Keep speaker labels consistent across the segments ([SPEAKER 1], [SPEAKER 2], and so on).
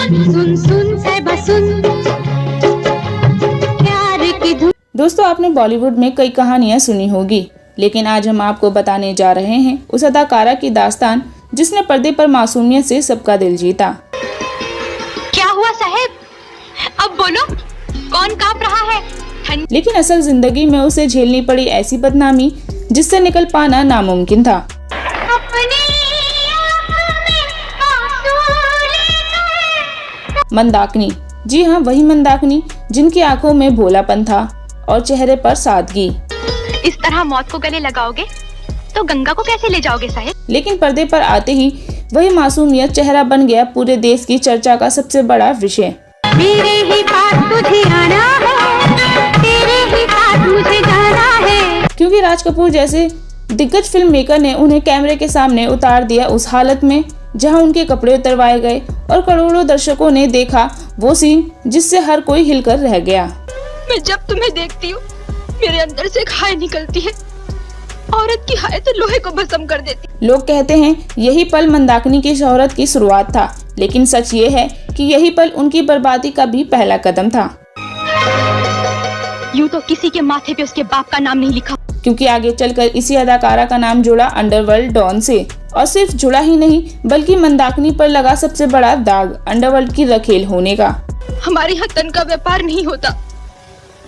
[SPEAKER 1] सुन सुन साहिबा सुन, प्यार की धुन।
[SPEAKER 2] दोस्तों, आपने बॉलीवुड में कई कहानियां सुनी होगी, लेकिन आज हम आपको बताने जा रहे हैं उस अदाकारा की दास्तान जिसने पर्दे पर मासूमियत से सबका दिल जीता।
[SPEAKER 1] क्या हुआ साहब, अब बोलो, कौन कांप रहा है?
[SPEAKER 2] लेकिन असल जिंदगी में उसे झेलनी पड़ी ऐसी बदनामी जिससे निकल पाना नामुमकिन था। मंदाकिनी, जी हाँ, वही मंदाकिनी जिनकी आंखों में भोलापन था और चेहरे पर सादगी।
[SPEAKER 1] इस तरह मौत को गले लगाओगे तो गंगा को कैसे ले जाओगे साहब?
[SPEAKER 2] लेकिन पर्दे पर आते ही वही मासूमियत चेहरा बन गया पूरे देश की चर्चा का सबसे बड़ा विषय।
[SPEAKER 1] मेरे ही पास तुझे आना है, तेरे ही साथ मुझे जाना है।
[SPEAKER 2] क्योंकि राज कपूर जैसे दिग्गज फिल्म मेकर ने उन्हें कैमरे के सामने उतार दिया उस हालत में जहां उनके कपड़े उतरवाए गए और करोड़ों दर्शकों ने देखा वो सीन जिससे हर कोई हिलकर रह गया।
[SPEAKER 1] मैं जब तुम्हें देखती हूँ मेरे अंदर से हाय निकलती है, औरत की हाय तो लोहे को भस्म कर देती।
[SPEAKER 2] लोग कहते हैं यही पल मंदाकिनी की शोहरत की शुरुआत था, लेकिन सच ये है कि यही पल उनकी बर्बादी का भी पहला कदम था।
[SPEAKER 1] यूं तो किसी के माथे पे उसके बाप का नाम नहीं लिखा,
[SPEAKER 2] क्योंकि आगे चलकर इसी अदाकारा का नाम जुड़ा अंडरवर्ल्ड डॉन से, और सिर्फ जुड़ा ही नहीं बल्कि मंदाकिनी पर लगा सबसे बड़ा दाग अंडरवर्ल्ड की रखेल होने का।
[SPEAKER 1] हमारे यहाँ तन का व्यापार नहीं होता,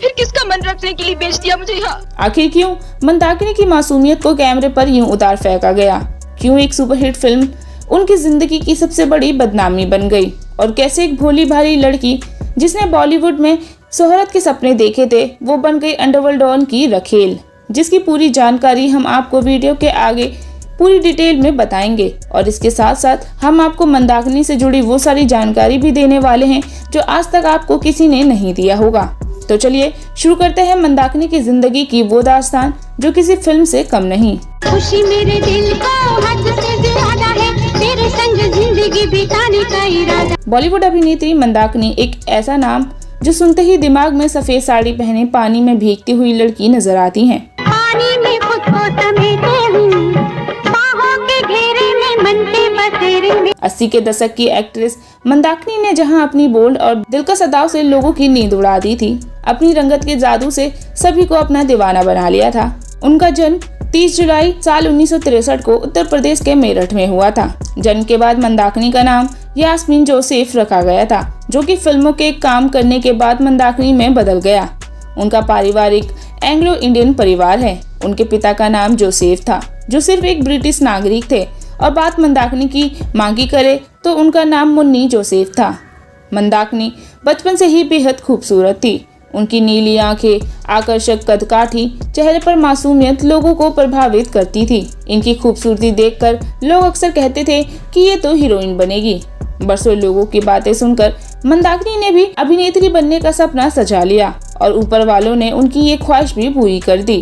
[SPEAKER 1] फिर किसका मन रखने के लिए बेच दिया मुझे यहाँ?
[SPEAKER 2] आखिर क्यों मंदाकिनी की मासूमियत को कैमरे पर यूं उतार फेंका गया? क्यों एक सुपरहिट फिल्म उनकी जिंदगी की सबसे बड़ी बदनामी बन गई? और कैसे एक भोली भाली लड़की जिसने बॉलीवुड में शोहरत के सपने देखे थे वो बन गई अंडरवर्ल्ड डॉन की रखेल, जिसकी पूरी जानकारी हम आपको वीडियो के आगे पूरी डिटेल में बताएंगे। और इसके साथ साथ हम आपको मंदाकिनी से जुड़ी वो सारी जानकारी भी देने वाले हैं जो आज तक आपको किसी ने नहीं दिया होगा। तो चलिए शुरू करते हैं मंदाकिनी की जिंदगी की वो दास्तान जो किसी फिल्म से कम नहीं।
[SPEAKER 1] खुशी मेरे दिल को हद से ज्यादा है, तेरे संग जिंदगी बिताने का इरादा।
[SPEAKER 2] बॉलीवुड अभिनेत्री मंदाकिनी एक ऐसा नाम जो सुनते ही दिमाग में सफेद साड़ी पहने पानी में भीगती हुई लड़की नजर आती हैं।
[SPEAKER 1] पानी में खुद को समेटे हूँ, बाहों के घेरे में मन के बसेरे में।
[SPEAKER 2] 80 के दशक की एक्ट्रेस मंदाकिनी ने जहां अपनी बोल्ड और दिलकश अदाओं से लोगों की नींद उड़ा दी थी, अपनी रंगत के जादू से सभी को अपना दीवाना बना लिया था। उनका जन्म 30 जुलाई साल 1963 को उत्तर प्रदेश के मेरठ में हुआ था। जन्म के बाद मंदाकिनी का नाम यास्मीन जोसेफ रखा गया था, जो कि फिल्मों के काम करने के बाद मंदाकिनी में बदल गया। उनका पारिवारिक एंग्लो इंडियन परिवार है। उनके पिता का नाम जोसेफ था, जो सिर्फ एक ब्रिटिश नागरिक थे, और बात मंदाकिनी की मांगी करे तो उनका नाम मुन्नी जोसेफ था। मंदाकिनी बचपन से ही बेहद खूबसूरत थी। उनकी नीली आंखें, आकर्षक कदकाठी, चेहरे पर मासूमियत लोगों को प्रभावित करती थी। इनकी खूबसूरती देखकर लोग अक्सर कहते थे कि ये तो हीरोइन बनेगी। बरसों लोगों की बातें सुनकर मंदाकिनी ने भी अभिनेत्री बनने का सपना सजा लिया, और ऊपर वालों ने उनकी ये ख्वाहिश भी पूरी कर दी।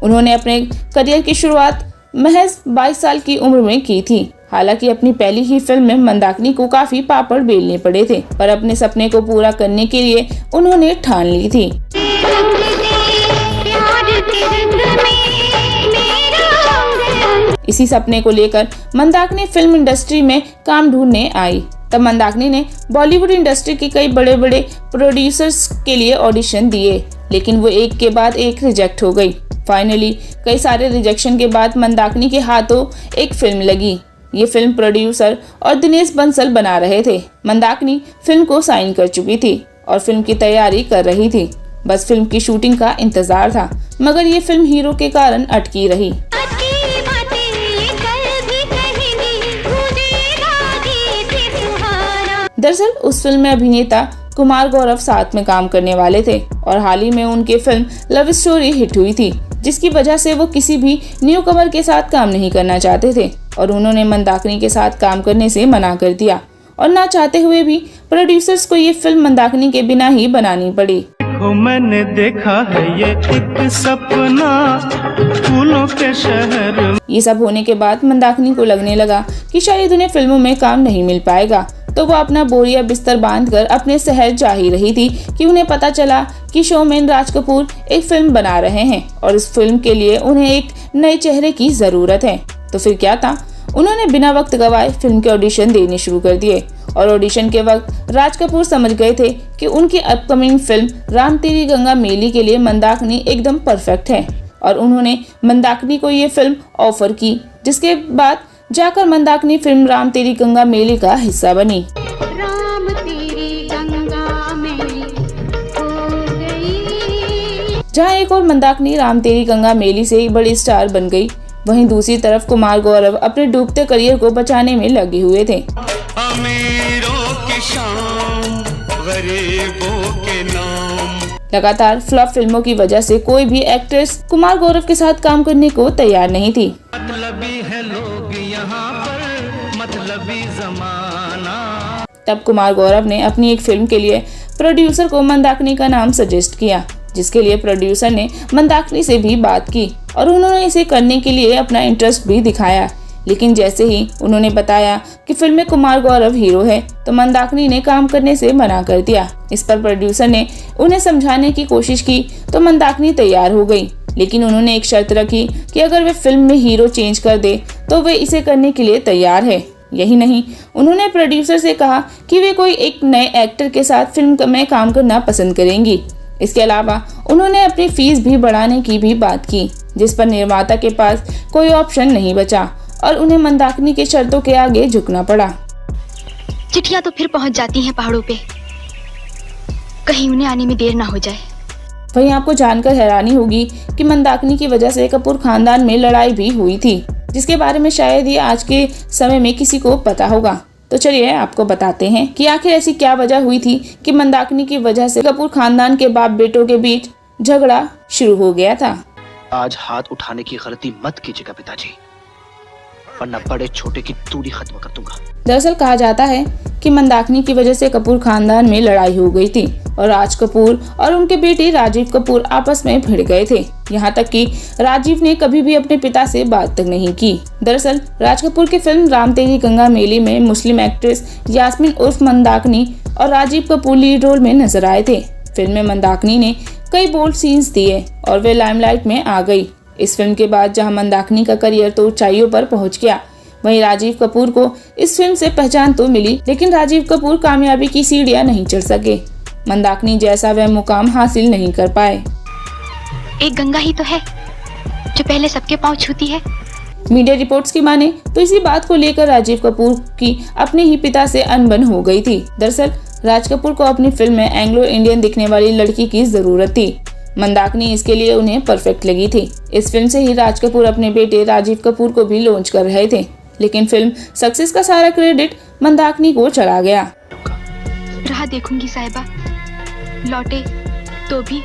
[SPEAKER 2] उन्होंने अपने करियर की शुरुआत महज 22 साल की उम्र में की थी। हालांकि अपनी पहली ही फिल्म में मंदाकिनी को काफी पापड़ बेलने पड़े थे, पर अपने सपने को पूरा करने के लिए उन्होंने ठान ली थी। इसी सपने को लेकर मंदाकिनी फिल्म इंडस्ट्री में काम ढूंढने आई। तब मंदाकिनी ने बॉलीवुड इंडस्ट्री के कई बड़े बड़े प्रोड्यूसर्स के लिए ऑडिशन दिए, लेकिन वो एक के बाद एक रिजेक्ट हो गई। फाइनली कई सारे रिजेक्शन के बाद मंदाकिनी के हाथों एक फिल्म लगी। ये फिल्म प्रोड्यूसर और दिनेश बंसल बना रहे थे। मंदाकिनी फिल्म को साइन कर चुकी थी और फिल्म की तैयारी कर रही थी। बस फिल्म की शूटिंग का इंतजार था, मगर ये फिल्म हीरो के कारण अटकी रही। दरअसल उस फिल्म में अभिनेता कुमार गौरव साथ में काम करने वाले थे, और हाल ही में उनकी फिल्म लव स्टोरी हिट हुई थी, जिसकी वजह से वो किसी भी न्यू कमर के साथ काम नहीं करना चाहते थे, और उन्होंने मंदाकिनी के साथ काम करने से मना कर दिया। और ना चाहते हुए भी प्रोड्यूसर्स को ये फिल्म मंदाकिनी के बिना ही बनानी पड़ी।
[SPEAKER 3] मैंने देखा है ये एक सपना फूलों के शहर में।
[SPEAKER 2] ये सब होने के बाद मंदाकिनी को लगने लगा कि शायद उन्हें फिल्मों में काम नहीं मिल पाएगा, तो वो अपना बोरिया बिस्तर बांधकर अपने शहर जा ही रही थी कि उन्हें पता चला कि शोमैन राज कपूर एक फिल्म बना रहे हैं और इस फिल्म के लिए उन्हें एक नए चेहरे की जरूरत है। तो फिर क्या था, उन्होंने बिना वक्त गवाए फिल्म के ऑडिशन देने शुरू कर दिए और ऑडिशन के वक्त राज कपूर समझ गए थे कि उनकी अपकमिंग फिल्म राम तेरी गंगा मैली के लिए मंदाकिनी एकदम परफेक्ट है और उन्होंने मंदाकिनी को ये फिल्म ऑफर की, जिसके बाद जाकर मंदाकिनी फिल्म राम तेरी गंगा मैली का हिस्सा बनी।
[SPEAKER 1] राम तेरी गंगा मैली हो गई।
[SPEAKER 2] जहाँ एक और मंदाकिनी राम तेरी गंगा मैली से एक बड़ी स्टार बन गई, वहीं दूसरी तरफ कुमार गौरव अपने डूबते करियर को बचाने में लगे हुए थे।
[SPEAKER 3] अमीरों की शान, गरीबों के नाम।
[SPEAKER 2] लगातार फ्लॉप फिल्मों की वजह से कोई भी एक्ट्रेस कुमार गौरव के साथ काम करने को तैयार नहीं थी।
[SPEAKER 3] मतलबी है लोग यहाँ पर, मतलबी जमाना।
[SPEAKER 2] तब कुमार गौरव ने अपनी एक फिल्म के लिए प्रोड्यूसर को मंदाकिनी का नाम सजेस्ट किया, जिसके लिए प्रोड्यूसर ने मंदाकिनी से भी बात की और उन्होंने इसे करने के लिए अपना इंटरेस्ट भी दिखाया। लेकिन जैसे ही उन्होंने बताया कि फिल्म में कुमार गौरव हीरो है, तो मंदाकिनी ने काम करने से मना कर दिया। इस पर प्रोड्यूसर ने उन्हें समझाने की कोशिश की तो मंदाकिनी तैयार हो गई, लेकिन उन्होंने एक शर्त रखी कि अगर वे फिल्म में हीरो चेंज कर दे तो वे इसे करने के लिए तैयार है। यही नहीं, उन्होंने प्रोड्यूसर से कहा कि वे कोई एक नए एक्टर के साथ फिल्म में काम करना पसंद करेंगी। इसके अलावा उन्होंने अपनी फीस भी बढ़ाने की भी बात की, जिस पर निर्माता के पास कोई ऑप्शन नहीं बचा और उन्हें मंदाकिनी के शर्तों के आगे झुकना पड़ा।
[SPEAKER 1] चिट्ठियां तो फिर पहुंच जाती हैं पहाड़ों पे, कहीं उन्हें आने में देर ना हो जाए।
[SPEAKER 2] वहीं आपको जानकर हैरानी होगी कि मंदाकिनी की वजह से कपूर खानदान में लड़ाई भी हुई थी, जिसके बारे में शायद ही आज के समय में किसी को पता होगा। तो चलिए आपको बताते हैं कि आखिर ऐसी क्या वजह हुई थी कि मंदाकिनी की वजह से कपूर खानदान के बाप बेटों के बीच झगड़ा शुरू हो गया था।
[SPEAKER 4] आज हाथ उठाने की गलती मत कीजिएगा पिताजी, वरना बड़े छोटे की दूरी खत्म कर दूंगा।
[SPEAKER 2] दरअसल कहा जाता है कि मंदाकिनी की वजह से कपूर खानदान में लड़ाई हो गई थी और राज कपूर और उनके बेटे राजीव कपूर आपस में भिड़ गए थे। यहाँ तक कि राजीव ने कभी भी अपने पिता से बात तक नहीं की। दरअसल राज कपूर की फिल्म राम तेरी गंगा मैली में मुस्लिम एक्ट्रेस यास्मीन उर्फ मंदाकिनी और राजीव कपूर लीड रोल में नजर आए थे। फिल्म में मंदाकिनी ने कई बोल्ड सीन्स दिए और वे लाइमलाइट में आ गई। इस फिल्म के बाद जहां मंदाकिनी का करियर तो ऊंचाइयों पर पहुंच गया, वहीं राजीव कपूर को इस फिल्म से पहचान तो मिली, लेकिन राजीव कपूर कामयाबी की सीढ़ियां नहीं चढ़ सके। मंदाकिनी जैसा वह मुकाम हासिल नहीं कर पाए।
[SPEAKER 1] एक गंगा ही तो है जो पहले सबके पांव छूती है।
[SPEAKER 2] मीडिया रिपोर्ट्स की माने तो इसी बात को लेकर राजीव कपूर की अपने ही पिता से अनबन हो गई थी। दरअसल राज कपूर को अपनी फिल्म में एंग्लो इंडियन दिखने वाली लड़की की जरूरत थी। मंदाकिनी इसके लिए उन्हें परफेक्ट लगी थी। इस फिल्म से ही राज कपूर अपने बेटे राजीव कपूर को भी लॉन्च कर रहे थे, लेकिन फिल्म सक्सेस का सारा क्रेडिट मंदाकिनी को चला गया।
[SPEAKER 1] राह देखूंगी साहिबा, लौटे तो भी,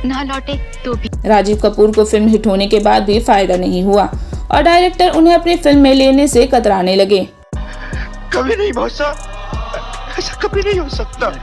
[SPEAKER 1] ना लौटे तो भी।
[SPEAKER 2] राजीव कपूर को फिल्म हिट होने के बाद भी फायदा नहीं हुआ और डायरेक्टर उन्हें अपनी फिल्म में लेने से कतराने लगे।
[SPEAKER 4] कभी नहीं भरोसा, ऐसा कभी नहीं हो सकता।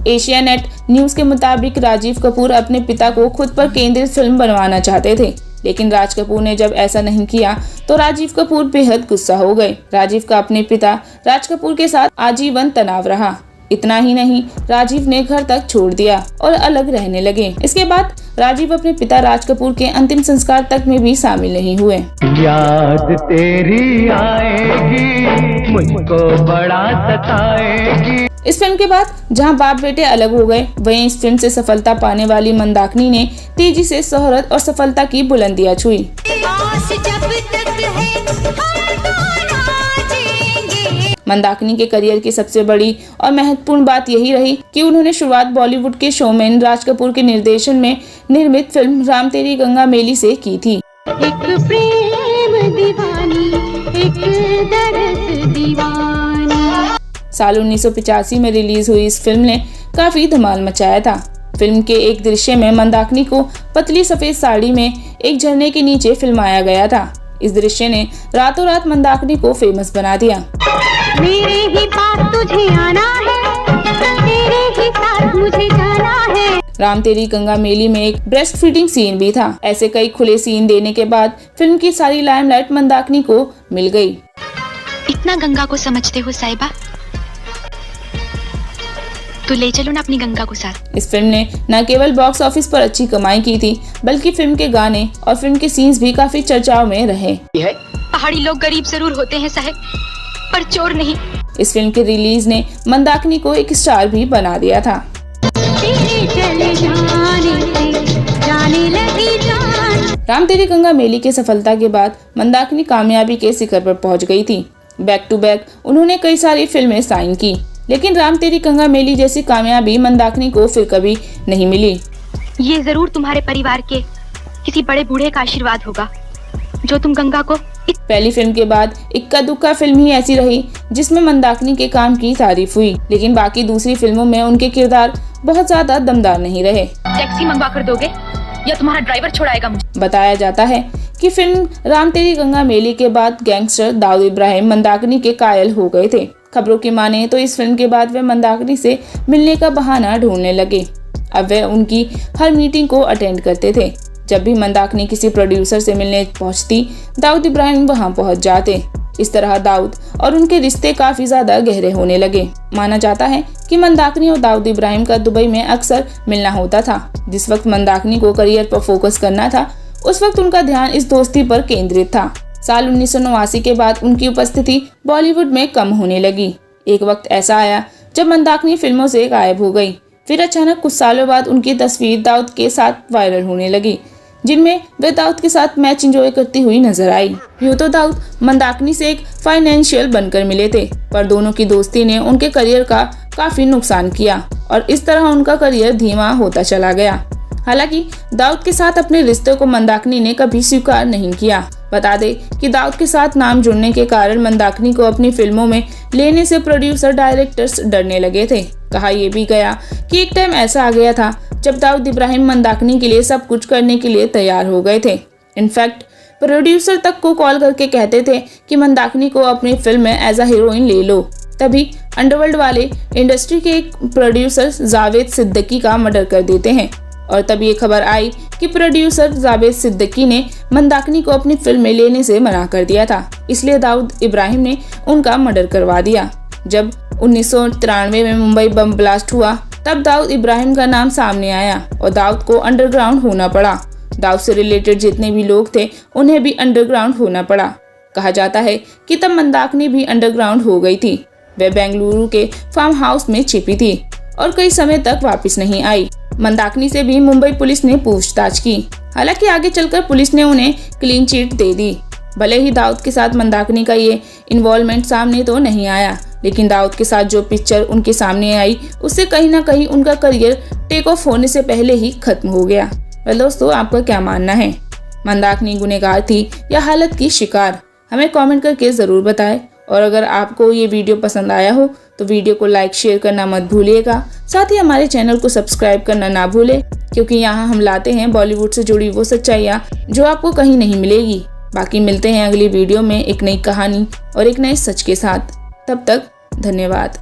[SPEAKER 2] एशिया नेट न्यूज के मुताबिक राजीव कपूर अपने पिता को खुद पर केंद्रित फिल्म बनवाना चाहते थे, लेकिन राज कपूर ने जब ऐसा नहीं किया तो राजीव कपूर बेहद गुस्सा हो गए। राजीव का अपने पिता राज कपूर के साथ आजीवन तनाव रहा। इतना ही नहीं, राजीव ने घर तक छोड़ दिया और अलग रहने लगे। इसके बाद राजीव अपने पिता राज कपूर के अंतिम संस्कार तक में भी शामिल नहीं हुए।
[SPEAKER 3] याद तेरी आएगी, मुझको बड़ा सताएगी।
[SPEAKER 2] इस फिल्म के बाद जहां बाप बेटे अलग हो गए, वहीं इस फिल्म से सफलता पाने वाली मंदाकिनी ने तेजी से शोहरत और सफलता की बुलंदियां छुई। मंदाकिनी के करियर की सबसे बड़ी और महत्वपूर्ण बात यही रही कि उन्होंने शुरुआत बॉलीवुड के शोमैन राज कपूर के निर्देशन में निर्मित फिल्म राम तेरी गंगा मैली से की थी।
[SPEAKER 1] एक प्रेम दीवानी, एक दर्द दीवानी।
[SPEAKER 2] साल 1985 में रिलीज हुई इस फिल्म ने काफी धमाल मचाया था। फिल्म के एक दृश्य में मंदाकिनी को पतली सफेद साड़ी में एक झरने के नीचे फिल्माया गया था। इस दृश्य ने रातों रात मंदाकिनी को फेमस बना दिया।
[SPEAKER 1] मेरे ही पास तुझे आना है, तेरे ही साथ मुझे जाना है।
[SPEAKER 2] राम तेरी गंगा मैली में एक ब्रेस्ट फीडिंग सीन भी था। ऐसे कई खुले सीन देने के बाद फिल्म की सारी लाइमलाइट मंदाकिनी को मिल गई।
[SPEAKER 1] इतना गंगा को समझते हो साहिबा? तो ले चलो ना अपनी गंगा को साथ।
[SPEAKER 2] इस फिल्म ने न केवल बॉक्स ऑफिस पर अच्छी कमाई की थी, बल्कि फिल्म के गाने और फिल्म के सीन्स भी काफी चर्चाओं में रहे।
[SPEAKER 1] पहाड़ी लोग गरीब जरूर होते हैं साहब, पर चोर नहीं।
[SPEAKER 2] इस फिल्म के रिलीज ने मंदाकिनी को एक स्टार भी बना दिया था। राम तेरी गंगा मेली की सफलता के बाद मंदाकिनी कामयाबी के शिखर पर पहुंच गई थी। बैक टू बैक उन्होंने कई सारी फिल्में साइन की, लेकिन राम तेरी गंगा मेली जैसी कामयाबी मंदाकिनी को फिर कभी नहीं मिली।
[SPEAKER 1] ये जरूर तुम्हारे परिवार के किसी बड़े बूढ़े का आशीर्वाद होगा जो तुम गंगा को।
[SPEAKER 2] पहली फिल्म के बाद इक्का दुक्का फिल्म ही ऐसी रही जिसमें मंदाकिनी के काम की तारीफ हुई, लेकिन बाकी दूसरी फिल्मों में उनके किरदार बहुत ज्यादा दमदार नहीं रहे।
[SPEAKER 1] टैक्सी मंगवा कर दोगे या तुम्हारा ड्राइवर छोड़ाएगा मुझे?
[SPEAKER 2] बताया जाता है कि फिल्म राम तेरी गंगा मेली के बाद गैंगस्टर दाऊद इब्राहिम मंदाकिनी के कायल हो गए थे। खबरों की माने तो इस फिल्म के बाद वे मंदाकिनी से मिलने का बहाना ढूंढने लगे। अब वे उनकी हर मीटिंग को अटेंड करते थे। जब भी मंदाकिनी किसी प्रोड्यूसर से मिलने पहुंचती, दाऊद इब्राहिम वहां पहुंच जाते। इस तरह दाऊद और उनके रिश्ते काफी ज्यादा गहरे होने लगे। माना जाता है कि मंदाकिनी और दाऊद इब्राहिम का दुबई में अक्सर मिलना होता था। जिस वक्त मंदाकिनी को करियर पर फोकस करना था, उस वक्त उनका ध्यान इस दोस्ती पर केंद्रित था। साल 1989 के बाद उनकी उपस्थिति बॉलीवुड में कम होने लगी। एक वक्त ऐसा आया जब मंदाकिनी फिल्मों से गायब हो गई। फिर अचानक कुछ सालों बाद उनकी तस्वीर दाऊद के साथ वायरल होने लगी, जिनमें वे दाऊद के साथ मैच एंजॉय करती हुई नजर आई। यूँ तो दाऊद मंदाकिनी से एक फाइनेंशियल बनकर मिले थे, पर दोनों की दोस्ती ने उनके करियर का काफी नुकसान किया और इस तरह उनका करियर धीमा होता चला गया। हालांकि दाऊद के साथ अपने रिश्ते को मंदाकिनी ने कभी स्वीकार नहीं किया। बता दें कि दाऊद के साथ नाम जुड़ने के कारण मंदाकिनी को अपनी फिल्मों में लेने से प्रोड्यूसर डायरेक्टर्स डरने लगे थे। कहा यह भी गया कि एक टाइम ऐसा आ गया था जब दाऊद इब्राहिम मंदाकिनी के लिए सब कुछ करने के लिए तैयार हो गए थे। इनफैक्ट प्रोड्यूसर तक को कॉल करके कहते थे कि मंदाकिनी को अपनी फिल्म में एज अ हीरोइन ले लो। तभी अंडरवर्ल्ड वाले इंडस्ट्री के एक प्रोड्यूसर जावेद सिद्दीकी का मर्डर कर देते हैं और तब ये खबर आई कि प्रोड्यूसर जावेद सिद्दीकी ने मंदाकिनी को अपनी फिल्म में लेने से मना कर दिया था। इसलिए दाऊद इब्राहिम ने उनका मर्डर करवा दिया। जब 1993 में मुंबई बम ब्लास्ट हुआ, तब दाऊद इब्राहिम का नाम सामने आया और दाऊद को अंडरग्राउंड होना पड़ा। दाऊद से रिलेटेड जितने भी लोग थे उन्हें भी अंडरग्राउंड होना पड़ा। कहा जाता है कि तब मंदाकिनी भी अंडरग्राउंड हो गई थी। वह बेंगलुरु के फार्म हाउस में छिपी थी और कई समय तक वापस नहीं आई। मंदाकिनी से भी मुंबई पुलिस ने पूछताछ की। हालांकि आगे चलकर पुलिस ने उन्हें क्लीन चिट दे दी। भले ही दाऊद के साथ मंदाकिनी का ये इन्वॉल्वमेंट सामने तो नहीं आया, लेकिन दाऊद के साथ जो पिक्चर उनके सामने आई उससे कहीं ना कहीं उनका करियर टेक ऑफ होने से पहले ही खत्म हो गया। दोस्तों, आपका क्या मानना है? मंदाकिनी गुनहगार थी या हालत की शिकार? हमें कमेंट करके ज़रूर बताएं। और अगर आपको ये वीडियो पसंद आया हो तो वीडियो को लाइक शेयर करना मत भूलिएगा। साथ ही हमारे चैनल को सब्सक्राइब करना ना भूलें, क्योंकि यहाँ हम लाते हैं बॉलीवुड से जुड़ी वो सच्चाइयाँ जो आपको कहीं नहीं मिलेगी। बाकी मिलते हैं अगली वीडियो में एक नई कहानी और एक नए सच के साथ। तब तक धन्यवाद।